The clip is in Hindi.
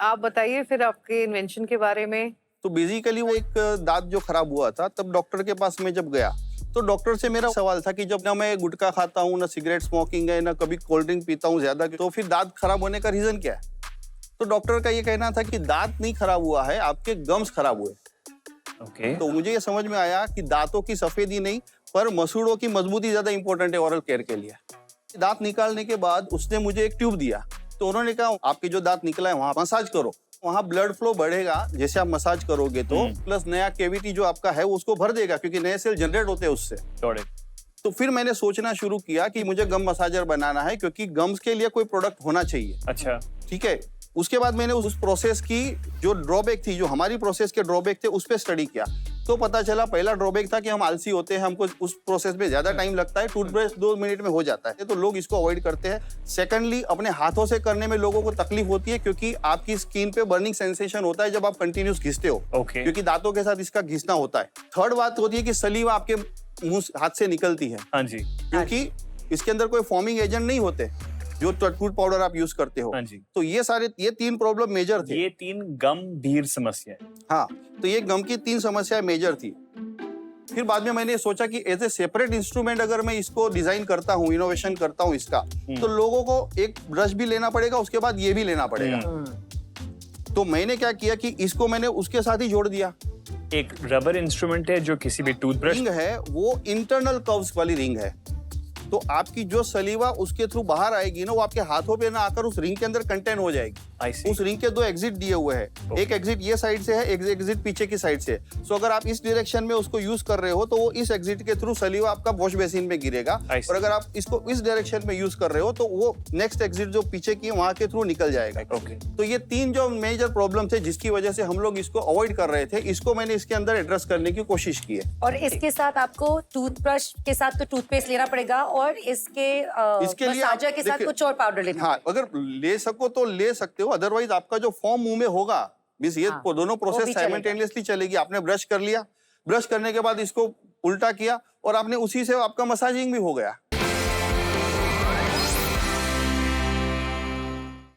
आप बताइए फिर आपके इन्वेंशन के बारे में। तो बेसिकली वो एक दांत जो खराब हुआ था, तब डॉक्टर के पास मैं जब गया तो डॉक्टर से मेरा सवाल था कि जब ना मैं गुटखा खाता हूँ, ना सिगरेट स्मोकिंग है, ना कभी कोल्ड ड्रिंक पीता हूँ ज्यादा, तो फिर दांत खराब होने का रीजन क्या है? तो डॉक्टर का ये कहना था कि दांत नहीं खराब हुआ है, आपके गम्स खराब हुए। तो मुझे ये समझ में आया कि दांतों की सफेदी नहीं, पर मसूड़ों की मजबूती ज्यादा इंपॉर्टेंट है ओरल केयर के लिए। दांत निकालने के बाद उसने मुझे एक ट्यूब दिया, तो उन्होंने कहा आपके जो दांत निकला है वहां मसाज करो, वहां ब्लड फ्लो बढ़ेगा जैसे आप मसाज करोगे तो, प्लस नया कैविटी जो आपका है उसको भर देगा क्योंकि नए सेल जनरेट होते हैं उससे। तो फिर मैंने सोचना शुरू किया कि मुझे गम मसाजर बनाना है क्योंकि गम्स के लिए कोई प्रोडक्ट होना चाहिए। अच्छा, ठीक है। उसके बाद मैंने उस प्रोसेस की जो ड्रॉबैक थी, जो हमारी प्रोसेस के ड्रॉबैक थे, उस पर स्टडी किया। तो पता चला पहला ड्रॉबैक था कि हम आलसी होते हैं, हमको उस प्रोसेस में ज्यादा टाइम लगता है, टूथब्रश 2 मिनट में हो जाता है, तो लोग इसको अवॉइड करते हैं। सेकंडली, अपने हाथों से करने में लोगों को तकलीफ होती है क्योंकि आपकी स्किन पे बर्निंग सेंसेशन होता है जब आप कंटिन्यूस घिसते हो, क्योंकि दांतों के साथ इसका घिसना होता है। थर्ड बात होती है कि सलीवा आपके मुंह हाथ से निकलती है। हाँ जी, क्योंकि इसके अंदर कोई फॉर्मिंग एजेंट नहीं होते जो टूथ पाउडर आप यूज करते हो। हाँ जी। तो ये 3 प्रॉब्लम मेजर थे। ये 3 गंभीर समस्या है। हाँ, तो ये गम की 3 समस्याएं मेजर थी। फिर बाद में मैंने सोचा कि एज ए सेपरेट इंस्ट्रूमेंट अगर मैं इसको डिजाइन करता हूँ, इनोवेशन करता हूँ इसका, तो लोगों को एक ब्रश भी लेना पड़ेगा, उसके बाद ये भी लेना पड़ेगा। तो मैंने क्या किया कि इसको मैंने उसके साथ ही जोड़ दिया। एक रबर इंस्ट्रूमेंट है जो किसी भी टूथब्रश रिंग है, वो इंटरनल कर्व्स वाली रिंग है। तो आपकी जो सलीवा उसके थ्रू बाहर आएगी ना, वो आपके हाथों पे ना आकर उस रिंग के अंदर कंटेन हो जाएगी। उस रिंग के 2 एग्जिट दिए हुए हैं, एक एग्जिट ये साइड से है, एक एग्जिट पीछे की साइड से। सो अगर आप इस डायरेक्शन में उसको यूज कर रहे हो तो वो इस एग्जिट के थ्रू सलीवा आपका वॉश बेसिन में गिरेगा, और अगर आप इसको इस डायरेक्शन में यूज कर रहे हो तो वो नेक्स्ट एग्जिट जो पीछे की वहां के थ्रू निकल जाएगा। तो ये 3 जो मेजर प्रॉब्लम थे जिसकी वजह से हम लोग इसको अवॉइड कर रहे थे, इसको मैंने इसके अंदर एड्रेस करने की कोशिश की है। और इसके साथ आपको टूथब्रश के साथ तो टूथपेस्ट लेना पड़ेगा, और इसके लिए मसाजर के साथ कुछ और पाउडर लेना। हाँ, अगर ले सको तो ले सकते हो, अदरवाइज आपका जो फॉर्म मुंह में होगा, मींस ये दोनों प्रोसेस साइमल्टेनियसली चलेगी। आपने ब्रश कर लिया, ब्रश करने के बाद इसको उल्टा किया और आपने उसी से आपका मसाजिंग भी हो गया।